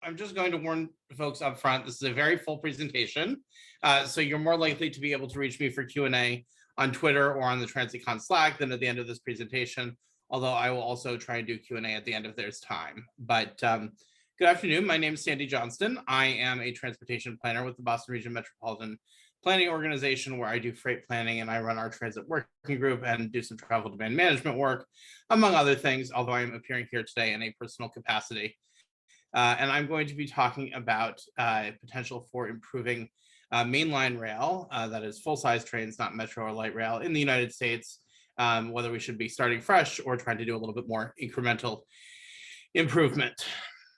I'm just going to warn folks up front, this is a very full presentation. So you're more likely to be able to reach me for Q&A on Twitter or on the TransitCon Slack than at the end of this presentation, although I will also try and do Q&A at the end if there's time. But good afternoon, my name is Sandy Johnston. I am a transportation planner with the Boston Region Metropolitan Planning Organization, where I do freight planning and I run our transit working group and do some travel demand management work, among other things, although I'm appearing here today in a personal capacity. And I'm going to be talking about potential for improving mainline rail, that is full-size trains, not metro or light rail, in the United States, whether we should be starting fresh or trying to do a little bit more incremental improvement.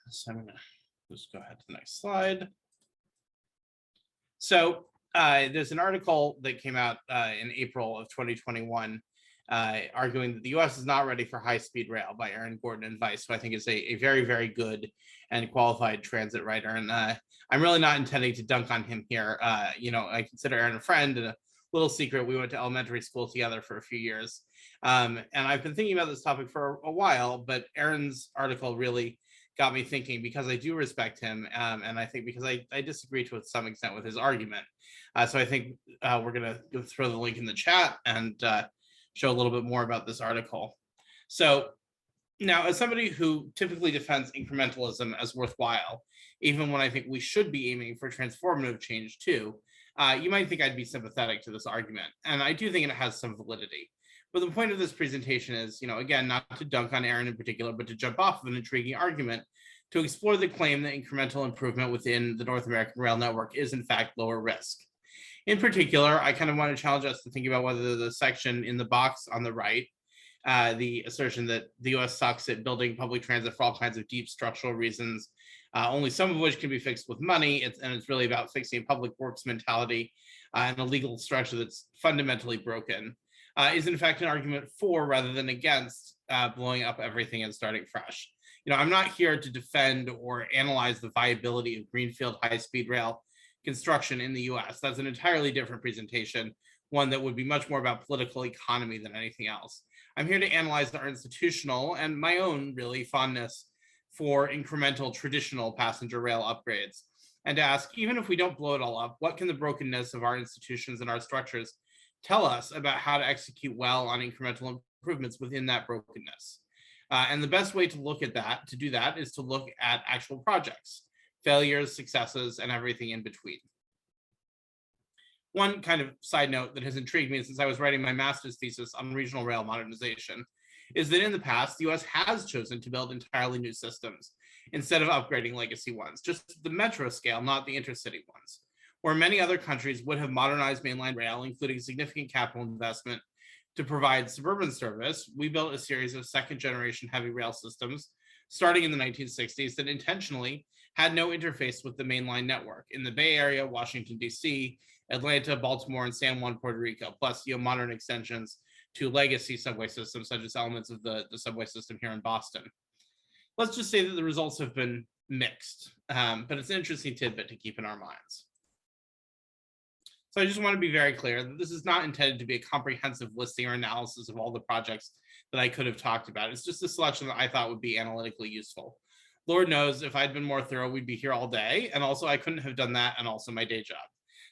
So I'm going to just go ahead to the next slide. So there's an article that came out in April of 2021 arguing that the US is not ready for high-speed rail by Aaron Gordon and Vice, who I think is a very, very good and qualified transit writer. And I'm really not intending to dunk on him here. I consider Aaron a friend, and a little secret, we went to elementary school together for a few years. And I've been thinking about this topic for a while, but Aaron's article really got me thinking, because I do respect him, and I think because I disagree to some extent with his argument. So I think we're going to throw the link in the chat and show a little bit more about this article. So now, as somebody who typically defends incrementalism as worthwhile, even when I think we should be aiming for transformative change too, you might think I'd be sympathetic to this argument. And I do think it has some validity. But the point of this presentation is, again, not to dunk on Aaron in particular, but to jump off of an intriguing argument to explore the claim that incremental improvement within the North American rail network is in fact lower risk. In particular, I kind of want to challenge us to think about whether the section in the box on the right, the assertion that the US sucks at building public transit for all kinds of deep structural reasons, only some of which can be fixed with money, and it's really about fixing a public works mentality and a legal structure that's fundamentally broken, is in fact an argument for rather than against blowing up everything and starting fresh. I'm not here to defend or analyze the viability of greenfield high-speed rail construction in the US. That's an entirely different presentation, one that would be much more about political economy than anything else. I'm here to analyze our institutional and my own really fondness for incremental traditional passenger rail upgrades, and to ask, even if we don't blow it all up, what can the brokenness of our institutions and our structures tell us about how to execute well on incremental improvements within that brokenness? And the best way to look at that, to do that, is to look at actual projects, failures, successes, and everything in between. One kind of side note that has intrigued me since I was writing my master's thesis on regional rail modernization is that in the past, the US has chosen to build entirely new systems instead of upgrading legacy ones, just the metro scale, not the intercity ones. Where many other countries would have modernized mainline rail, including significant capital investment to provide suburban service, we built a series of second-generation heavy rail systems starting in the 1960s that intentionally had no interface with the mainline network in the Bay Area, Washington, D.C., Atlanta, Baltimore, and San Juan, Puerto Rico, plus modern extensions to legacy subway systems, such as elements of the subway system here in Boston. Let's just say that the results have been mixed, but it's an interesting tidbit to keep in our minds. So I just want to be very clear that this is not intended to be a comprehensive listing or analysis of all the projects that I could have talked about. It's just a selection that I thought would be analytically useful. Lord knows if I'd been more thorough, we'd be here all day. And also I couldn't have done that and also my day job.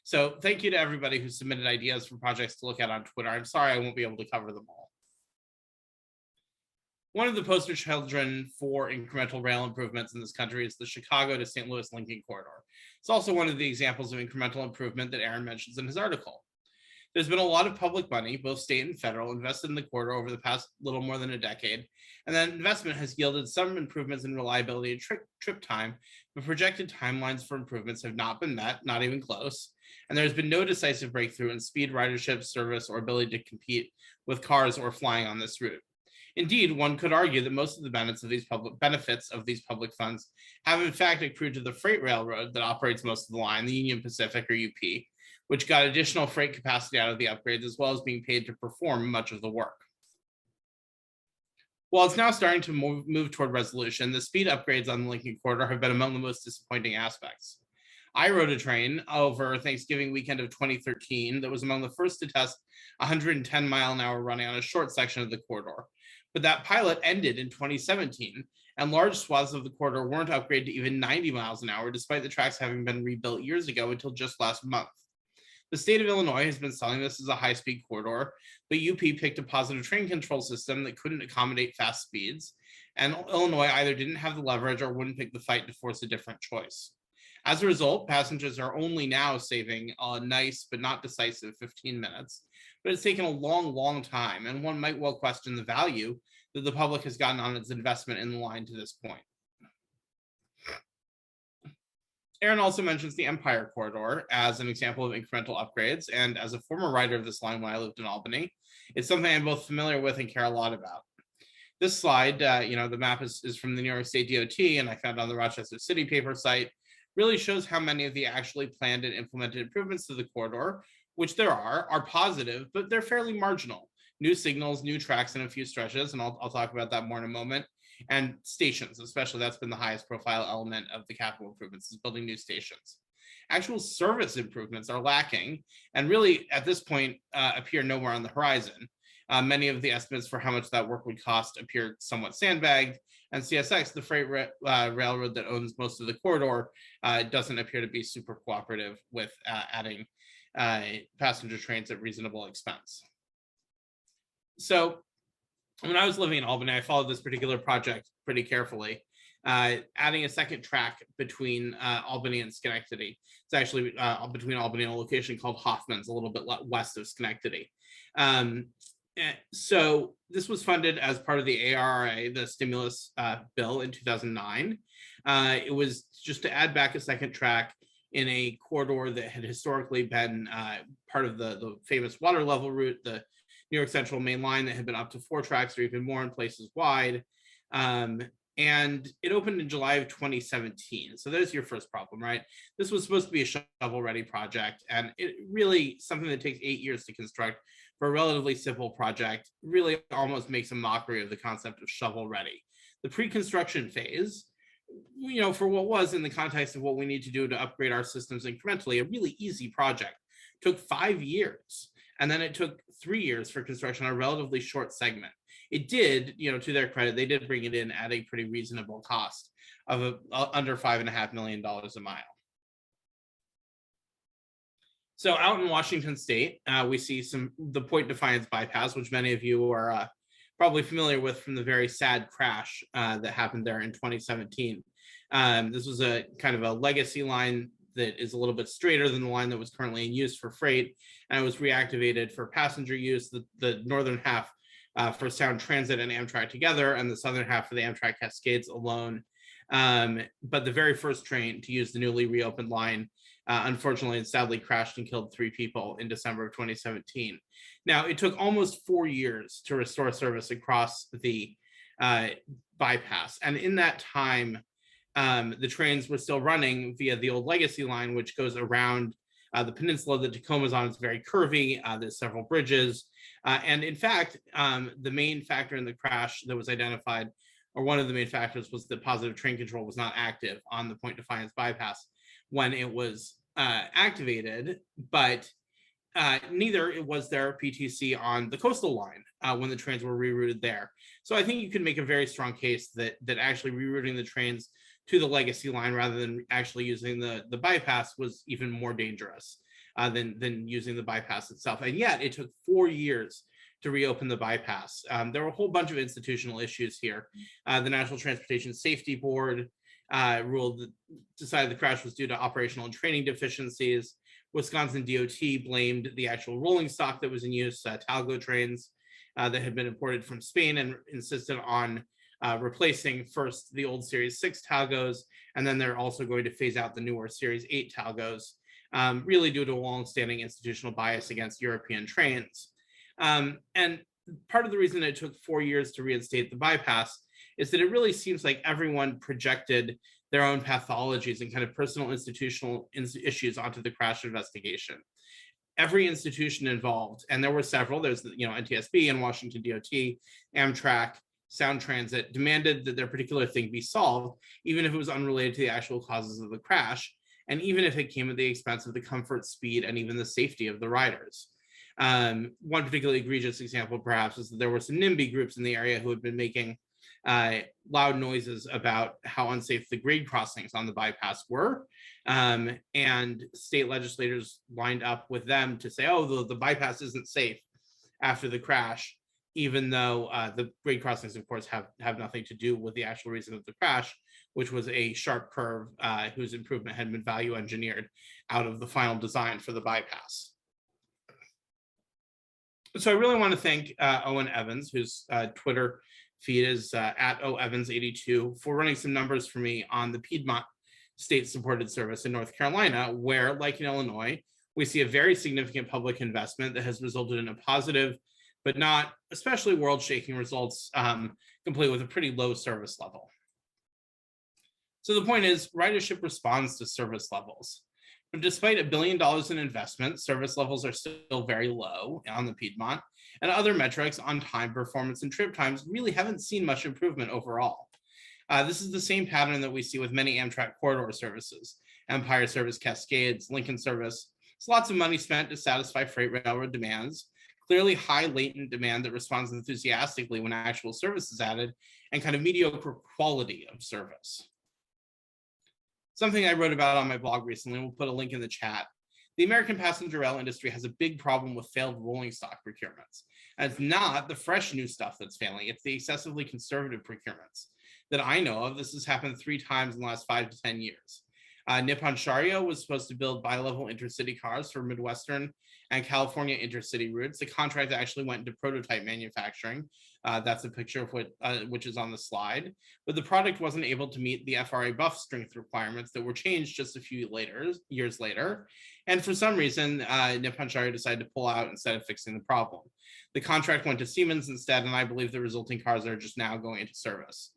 So thank you to everybody who submitted ideas for projects to look at on Twitter. I'm sorry I won't be able to cover them all. One of the poster children for incremental rail improvements in this country is the Chicago to St. Louis linking corridor. It's also one of the examples of incremental improvement that Aaron mentions in his article. There's been a lot of public money, both state and federal, invested in the corridor over the past little more than a decade, and that investment has yielded some improvements in reliability and trip time, but projected timelines for improvements have not been met, not even close, and there's been no decisive breakthrough in speed, ridership, service, or ability to compete with cars or flying on this route. Indeed, one could argue that most of the benefits of these public funds have in fact accrued to the freight railroad that operates most of the line, the Union Pacific or UP, which got additional freight capacity out of the upgrades as well as being paid to perform much of the work. While it's now starting to move toward resolution, the speed upgrades on the Lincoln Corridor have been among the most disappointing aspects. I rode a train over Thanksgiving weekend of 2013 that was among the first to test 110-mile-an-hour running on a short section of the corridor. But that pilot ended in 2017, and large swaths of the corridor weren't upgraded to even 90 miles an hour, despite the tracks having been rebuilt years ago until just last month. The state of Illinois has been selling this as a high-speed corridor, but UP picked a positive train control system that couldn't accommodate fast speeds, and Illinois either didn't have the leverage or wouldn't pick the fight to force a different choice. As a result, passengers are only now saving a nice but not decisive 15 minutes, but it's taken a long, long time, and one might well question the value that the public has gotten on its investment in the line to this point. Aaron also mentions the Empire Corridor as an example of incremental upgrades, and as a former rider of this line when I lived in Albany, it's something I'm both familiar with and care a lot about. This slide, the map is from the New York State DOT, and I found on the Rochester City paper site, really shows how many of the actually planned and implemented improvements to the corridor, which there are positive, but they're fairly marginal. New signals, new tracks in a few stretches, and I'll talk about that more in a moment. And stations, especially, that's been the highest profile element of the capital improvements, is building new stations. Actual service improvements are lacking, and really at this point appear nowhere on the horizon. Many of the estimates for how much that work would cost appear somewhat sandbagged, and CSX, the freight railroad that owns most of the corridor, doesn't appear to be super cooperative with adding passenger trains at reasonable expense. So when I was living in Albany, I followed this particular project pretty carefully, adding a second track between Albany and Schenectady. It's actually between Albany and a location called Hoffman's, a little bit west of Schenectady. So this was funded as part of the ARRA, the stimulus bill in 2009. It was just to add back a second track in a corridor that had historically been part of the famous water level route, the New York Central Main Line, that had been up to 4 tracks or even more in places wide. And it opened in July of 2017. So there's your first problem, right? This was supposed to be a shovel-ready project, and it really, something that takes 8 years to construct for a relatively simple project, really almost makes a mockery of the concept of shovel-ready. The pre-construction phase, for what was, in the context of what we need to do to upgrade our systems incrementally, a really easy project, took 5 years. And then it took 3 years for construction on a relatively short segment. It did, to their credit, they did bring it in at a pretty reasonable cost of under $5.5 million a mile. So out in Washington State, we see the Point Defiance bypass, which many of you are probably familiar with from the very sad crash that happened there in 2017. This was a kind of a legacy line that is a little bit straighter than the line that was currently in use for freight, and it was reactivated for passenger use. The northern half for Sound Transit and Amtrak together, and the southern half for the Amtrak Cascades alone. But the very first train to use the newly reopened line, unfortunately and sadly, crashed and killed 3 people in December of 2017. Now, it took almost 4 years to restore service across the bypass, and in that time, the trains were still running via the old legacy line, which goes around the peninsula that Tacoma's on. It's very curvy. There's several bridges. And in fact, the main factor in the crash that was identified, or one of the main factors, was that positive train control was not active on the Point Defiance bypass when it was activated, but neither was there PTC on the coastal line when the trains were rerouted there. So I think you could make a very strong case that actually rerouting the trains to the legacy line rather than actually using the bypass was even more dangerous than using the bypass itself. And yet it took 4 years to reopen the bypass. There were a whole bunch of institutional issues here. The National Transportation Safety Board decided the crash was due to operational and training deficiencies. Wisconsin DOT blamed the actual rolling stock that was in use, Talgo trains that had been imported from Spain, and insisted on replacing first the old Series 6 Talgos, and then they're also going to phase out the newer Series 8 Talgos, really due to a long-standing institutional bias against European trains. And part of the reason it took 4 years to reinstate the bypass is that it really seems like everyone projected their own pathologies and kind of personal institutional issues onto the crash investigation. Every institution involved, and there were several, there's NTSB and Washington DOT, Amtrak, Sound Transit, demanded that their particular thing be solved, even if it was unrelated to the actual causes of the crash, and even if it came at the expense of the comfort, speed, and even the safety of the riders. One particularly egregious example, perhaps, is that there were some NIMBY groups in the area who had been making loud noises about how unsafe the grade crossings on the bypass were. And state legislators lined up with them to say, oh, the bypass isn't safe after the crash, even though the grade crossings, of course, have nothing to do with the actual reason of the crash, which was a sharp curve whose improvement had been value engineered out of the final design for the bypass. So I really want to thank Owen Evans, whose Twitter feed is at oevans82, for running some numbers for me on the Piedmont state-supported service in North Carolina, where, like in Illinois, we see a very significant public investment that has resulted in a positive, but not especially world-shaking results, complete with a pretty low service level. So the point is, ridership responds to service levels. But despite $1 billion in investment, service levels are still very low on the Piedmont, and other metrics on time, performance, and trip times really haven't seen much improvement overall. This is the same pattern that we see with many Amtrak corridor services: Empire Service Cascades, Lincoln Service. It's lots of money spent to satisfy freight railroad demands, clearly high latent demand that responds enthusiastically when actual service is added, and kind of mediocre quality of service. Something I wrote about on my blog recently, we'll put a link in the chat. The American passenger rail industry has a big problem with failed rolling stock procurements. And it's not the fresh new stuff that's failing, it's the excessively conservative procurements that I know of. This has happened 3 times in the last 5 to 10 years. Nippon Sharyo was supposed to build bi-level intercity cars for Midwestern and California intercity routes. The contract actually went into prototype manufacturing. That's a picture of what which is on the slide. But the product wasn't able to meet the FRA buff strength requirements that were changed just a few years later. And for some reason, Nippon Sharyo decided to pull out instead of fixing the problem. The contract went to Siemens instead, and I believe the resulting cars are just now going into service.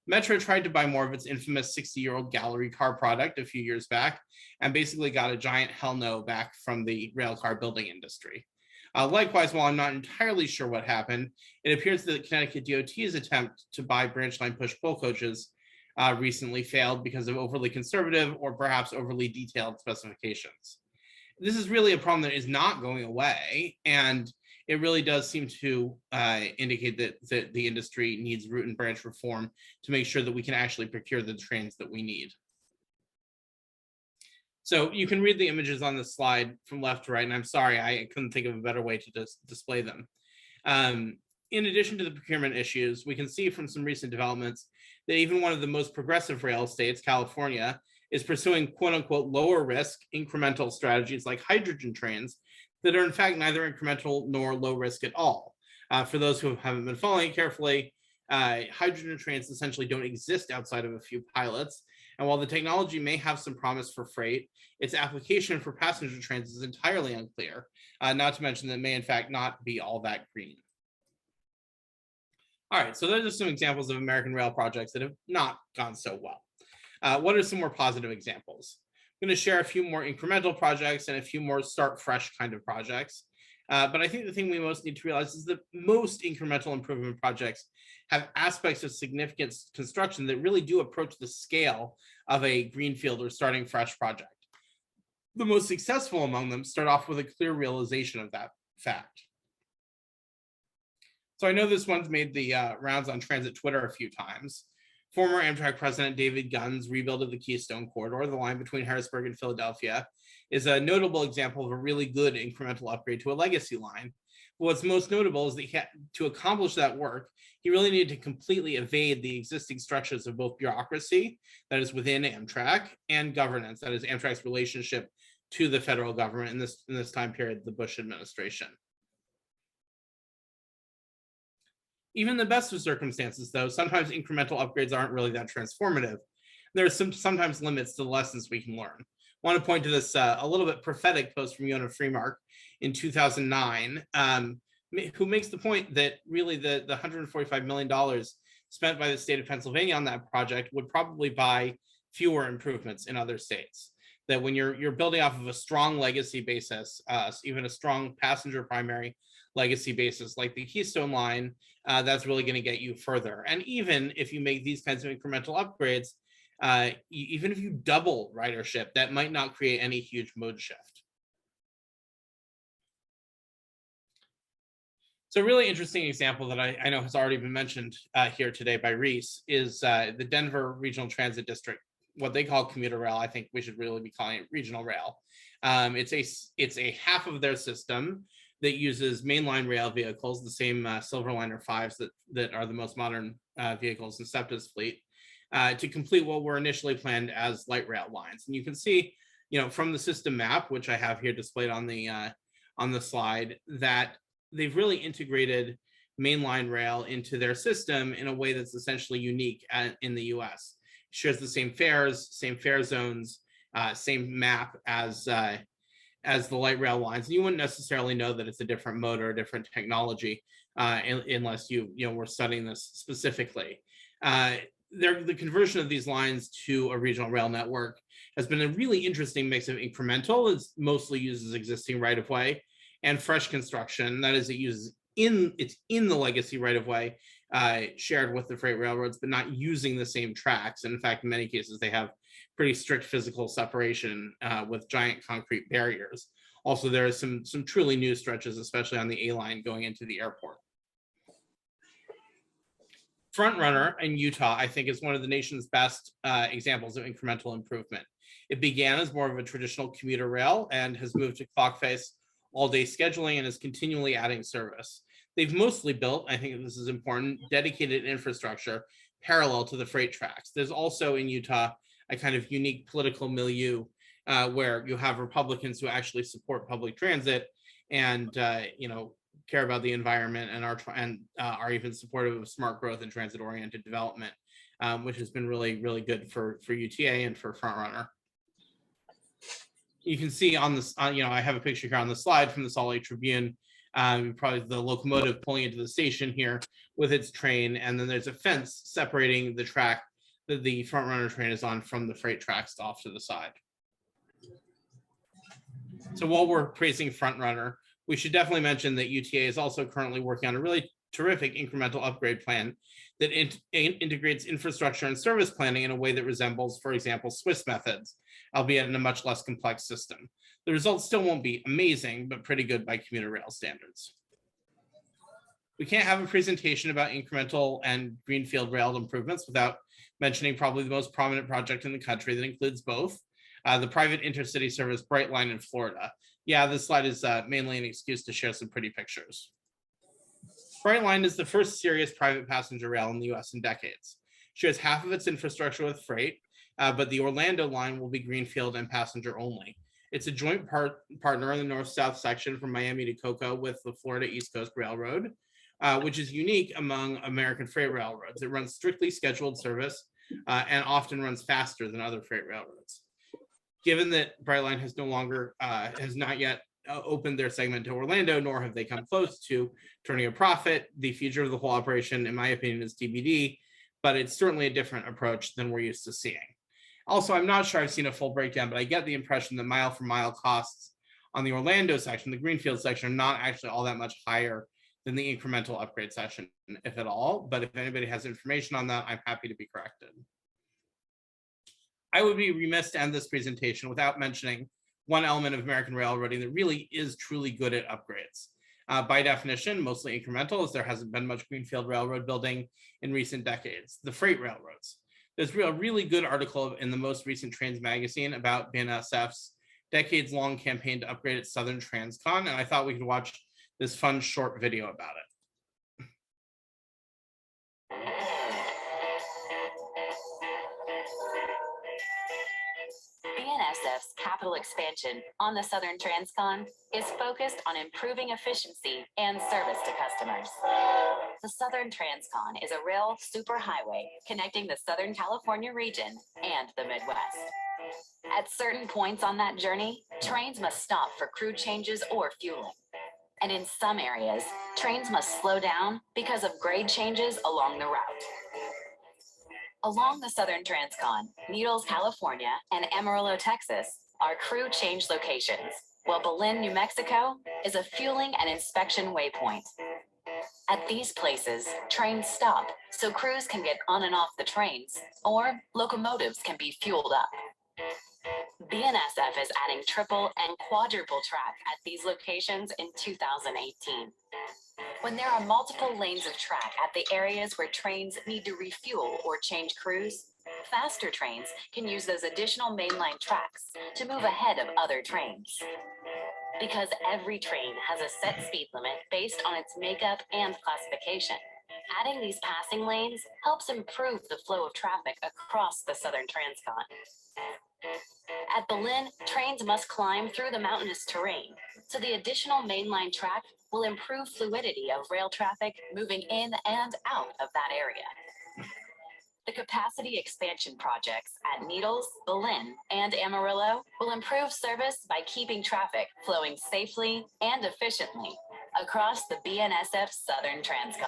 Metro tried to buy more of its infamous 60-year-old gallery car product a few years back and basically got a giant hell no back from the rail car building industry. Likewise, while I'm not entirely sure what happened, it appears that Connecticut DOT's attempt to buy branch line push-pull coaches recently failed because of overly conservative or perhaps overly detailed specifications. This is really a problem that is not going away, and it really does seem to indicate that the industry needs root and branch reform to make sure that we can actually procure the trains that we need. So you can read the images on this slide from left to right, and I'm sorry, I couldn't think of a better way to display them. In addition to the procurement issues, we can see from some recent developments that even one of the most progressive rail states, California, is pursuing quote unquote lower risk incremental strategies like hydrogen trains that are in fact neither incremental nor low risk at all. For those who haven't been following it carefully, hydrogen trains essentially don't exist outside of a few pilots. And while the technology may have some promise for freight, its application for passenger trains is entirely unclear, not to mention that it may in fact not be all that green. All right, so those are some examples of American rail projects that have not gone so well. What are some more positive examples? I'm going to share a few more incremental projects and a few more start fresh kind of projects. But I think the thing we most need to realize is that most incremental improvement projects have aspects of significant construction that really do approach the scale of a greenfield or starting fresh project. The most successful among them start off with a clear realization of that fact. So I know this one's made the rounds on transit Twitter a few times. Former Amtrak President David Gunn's rebuild of the Keystone Corridor, the line between Harrisburg and Philadelphia, is a notable example of a really good incremental upgrade to a legacy line. But what's most notable is that to accomplish that work, he really needed to completely evade the existing structures of both bureaucracy, that is within Amtrak, and governance, that is Amtrak's relationship to the federal government in this time period, the Bush administration. Even in the best of circumstances, though, sometimes incremental upgrades aren't really that transformative. There are sometimes limits to the lessons we can learn. I want to point to this a little bit prophetic post from Yona Freemark in 2009, who makes the point that really the $145 million spent by the state of Pennsylvania on that project would probably buy fewer improvements in other states. That when you're building off of a strong legacy basis, even a strong passenger primary legacy basis like the Keystone line, that's really going to get you further. And even if you make these kinds of incremental upgrades, even if you double ridership, that might not create any huge mode shift. So a really interesting example that I know has already been mentioned here today by Reese is the Denver Regional Transit District, what they call commuter rail. I think we should really be calling it regional rail. It's a half of their system that uses mainline rail vehicles, the same Silverliner 5s that are the most modern vehicles in SEPTA's fleet, to complete what were initially planned as light rail lines. And you can see, from the system map, which I have here displayed on the slide, that they've really integrated mainline rail into their system in a way that's essentially unique in the US. It shares the same fares, same fare zones, same map as the light rail lines. And you wouldn't necessarily know that it's a different mode or a different technology unless you were studying this specifically. The conversion of these lines to a regional rail network has been a really interesting mix of incremental. It mostly uses existing right-of-way, and fresh construction. That is, it's in the legacy right-of-way shared with the freight railroads, but not using the same tracks. And in fact, in many cases, they have pretty strict physical separation with giant concrete barriers. Also, there are some truly new stretches, especially on the A line going into the airport. Frontrunner in Utah, I think, is one of the nation's best examples of incremental improvement. It began as more of a traditional commuter rail and has moved to clock-face all-day scheduling and is continually adding service. They've mostly built, I think this is important, dedicated infrastructure parallel to the freight tracks. There's also in Utah a kind of unique political milieu where you have Republicans who actually support public transit and care about the environment and are even supportive of smart growth and transit-oriented development, which has been really, really good for UTA and for Frontrunner. You can see on this, I have a picture here on the slide from the Salt Lake Tribune, probably the locomotive pulling into the station here with its train, and then there's a fence separating the track that the Frontrunner train is on from the freight tracks off to the side. So while we're praising Frontrunner, we should definitely mention that UTA is also currently working on a really terrific incremental upgrade plan that integrates infrastructure and service planning in a way that resembles, for example, Swiss methods, albeit in a much less complex system. The results still won't be amazing, but pretty good by commuter rail standards. We can't have a presentation about incremental and greenfield rail improvements without mentioning probably the most prominent project in the country that includes both, the private intercity service Brightline in Florida. Yeah, this slide is mainly an excuse to share some pretty pictures. Brightline is the first serious private passenger rail in the US in decades. Shares half of its infrastructure with freight, but the Orlando line will be greenfield and passenger only. It's a joint partner in the north-south section from Miami to Cocoa with the Florida East Coast Railroad, which is unique among American freight railroads. It runs strictly scheduled service and often runs faster than other freight railroads. Given that Brightline has not yet opened their segment to Orlando, nor have they come close to turning a profit, the future of the whole operation, in my opinion, is TBD, but it's certainly a different approach than we're used to seeing. Also, I'm not sure I've seen a full breakdown, but I get the impression that mile for mile costs on the Orlando section, the greenfield section, are not actually all that much higher than the incremental upgrade section, if at all. But if anybody has information on that, I'm happy to be corrected. I would be remiss to end this presentation without mentioning one element of American railroading that really is truly good at upgrades. By definition, mostly incremental, as there hasn't been much greenfield railroad building in recent decades. The freight railroads. There's a really good article in the most recent Trains magazine about BNSF's decades-long campaign to upgrade its Southern TransCon, and I thought we could watch this fun short video about it. BNSF's capital expansion on the Southern TransCon is focused on improving efficiency and service to customers. The Southern TransCon is a rail superhighway connecting the Southern California region and the Midwest. At certain points on that journey, trains must stop for crew changes or fueling. And in some areas, trains must slow down because of grade changes along the route. Along the Southern TransCon, Needles, California, and Amarillo, Texas, are crew change locations, while Belen, New Mexico, is a fueling and inspection waypoint. At these places, trains stop so crews can get on and off the trains, or locomotives can be fueled up. BNSF is adding triple and quadruple track at these locations in 2018. When there are multiple lanes of track at the areas where trains need to refuel or change crews, faster trains can use those additional mainline tracks to move ahead of other trains. Because every train has a set speed limit based on its makeup and classification, adding these passing lanes helps improve the flow of traffic across the Southern Transcon. At Berlin, trains must climb through the mountainous terrain, so the additional mainline track will improve fluidity of rail traffic moving in and out of that area. The capacity expansion projects at Needles, Berlin, and Amarillo will improve service by keeping traffic flowing safely and efficiently across the BNSF Southern Transcon.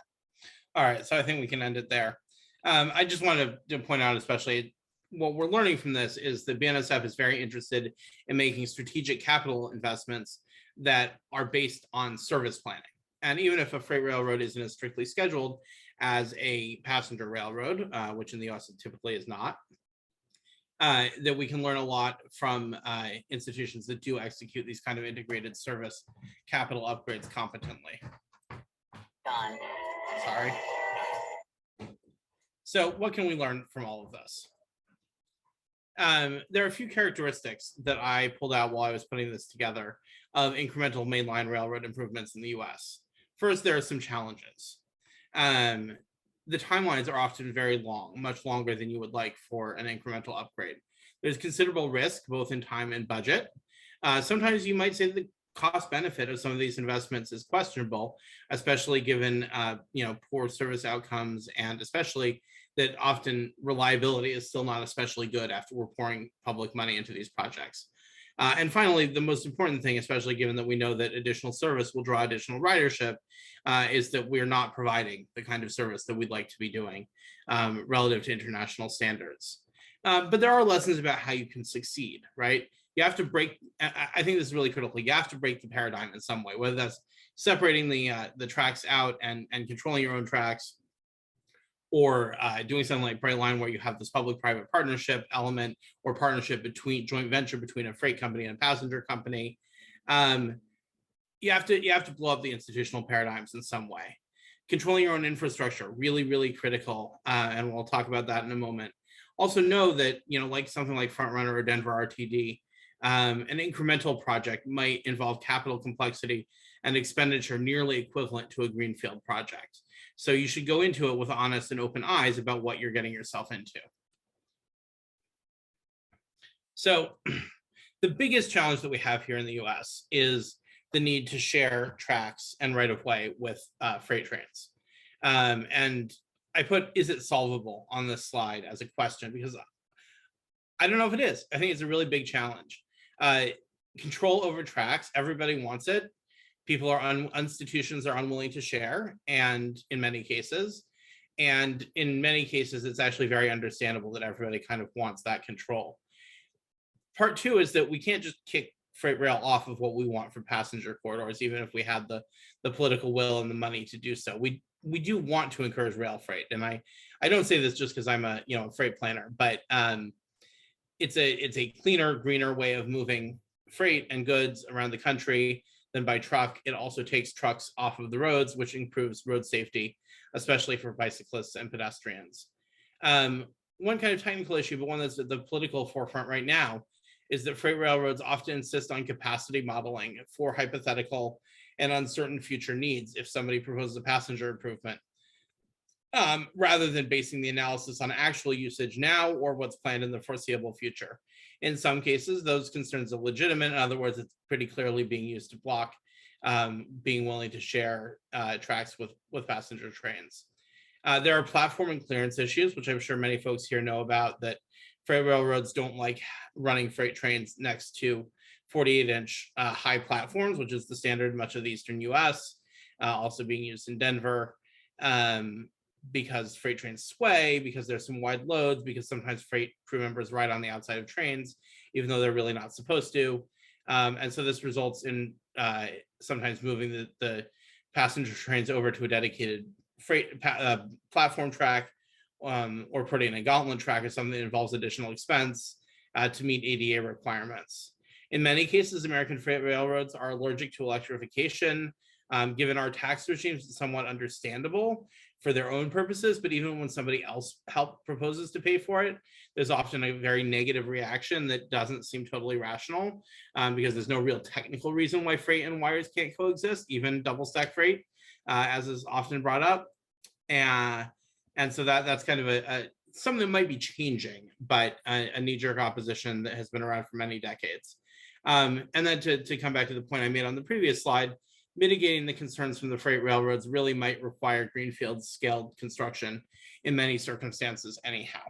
All right, so I think we can end it there. I just wanted to point out, especially what we're learning from this is that BNSF is very interested in making strategic capital investments that are based on service planning. And even if a freight railroad isn't as strictly scheduled as a passenger railroad, which in the US it typically is not, that we can learn a lot from institutions that do execute these kind of integrated service capital upgrades competently. Done. Sorry. So what can we learn from all of this? There are a few characteristics that I pulled out while I was putting this together of incremental mainline railroad improvements in the US. First, there are some challenges. The timelines are often very long, much longer than you would like for an incremental upgrade. There's considerable risk, both in time and budget. Sometimes you might say the cost benefit of some of these investments is questionable, especially given poor service outcomes, and especially that often reliability is still not especially good after we're pouring public money into these projects. And finally, the most important thing, especially given that we know that additional service will draw additional ridership, is that we're not providing the kind of service that we'd like to be doing relative to international standards. But there are lessons about how you can succeed, right? You have to break, I think this is really critical, you have to break the paradigm in some way, whether that's separating the tracks out and controlling your own tracks, or doing something like Brightline, where you have this public-private partnership element, or partnership between joint venture between a freight company and a passenger company. You have to blow up the institutional paradigms in some way. Controlling your own infrastructure, really, really critical, and we'll talk about that in a moment. Also know that, like something like Frontrunner or Denver RTD, an incremental project might involve capital complexity and expenditure nearly equivalent to a greenfield project. So you should go into it with honest and open eyes about what you're getting yourself into. So the biggest challenge that we have here in the US is the need to share tracks and right-of-way with freight trains. And I put, is it solvable on this slide as a question, because I don't know if it is. I think it's a really big challenge. Control over tracks, everybody wants it. People are institutions are unwilling to share, and in many cases, it's actually very understandable that everybody kind of wants that control. Part two is that we can't just kick freight rail off of what we want for passenger corridors, even if we had the political will and the money to do so. We do want to encourage rail freight, and I don't say this just because I'm a freight planner, but it's a cleaner, greener way of moving freight and goods around the country than by truck. It also takes trucks off of the roads, which improves road safety, especially for bicyclists and pedestrians. One kind of technical issue, but one that's at the political forefront right now, is that freight railroads often insist on capacity modeling for hypothetical and uncertain future needs if somebody proposes a passenger improvement, rather than basing the analysis on actual usage now or what's planned in the foreseeable future. In some cases, those concerns are legitimate. In other words, it's pretty clearly being used to block being willing to share tracks with passenger trains. There are platform and clearance issues, which I'm sure many folks here know about, that freight railroads don't like running freight trains next to 48-inch high platforms, which is the standard in much of the eastern US, also being used in Denver, because freight trains sway, because there's some wide loads, because sometimes freight crew members ride on the outside of trains, even though they're really not supposed to. And so this results in sometimes moving the passenger trains over to a dedicated freight platform track, or putting in a gauntlet track or something that involves additional expense to meet ADA requirements. In many cases, American freight railroads are allergic to electrification, Given our tax regimes, it's somewhat understandable for their own purposes, but even when somebody else proposes to pay for it, there's often a very negative reaction that doesn't seem totally rational, because there's no real technical reason why freight and wires can't coexist, even double stack freight, as is often brought up. And so that's kind of something that might be changing, but a knee-jerk opposition that has been around for many decades. And then to come back to the point I made on the previous slide, mitigating the concerns from the freight railroads really might require greenfield scaled construction in many circumstances anyhow.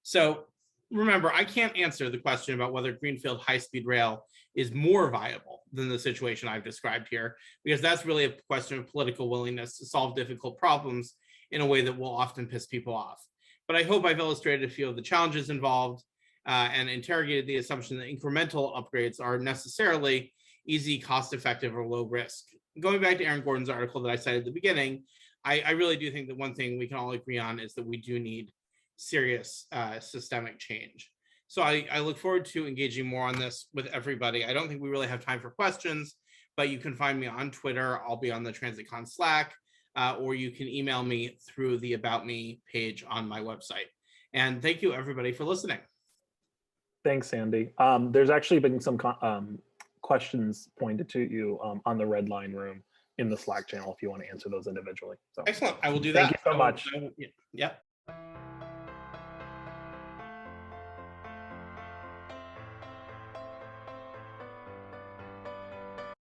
So remember, I can't answer the question about whether greenfield high-speed rail is more viable than the situation I've described here, because that's really a question of political willingness to solve difficult problems in a way that will often piss people off. But I hope I've illustrated a few of the challenges involved and interrogated the assumption that incremental upgrades are necessarily easy, cost-effective, or low risk. Going back to Aaron Gordon's article that I cited at the beginning, I really do think that one thing we can all agree on is that we do need serious systemic change. So I look forward to engaging more on this with everybody. I don't think we really have time for questions, but you can find me on Twitter. I'll be on the TransitCon Slack, or you can email me through the About Me page on my website. And thank you, everybody, for listening. Thanks, Andy. There's actually been some questions pointed to you on the Red Line Room in the Slack channel if you want to answer those individually. So excellent. I will do that. Thank you so much. Yeah.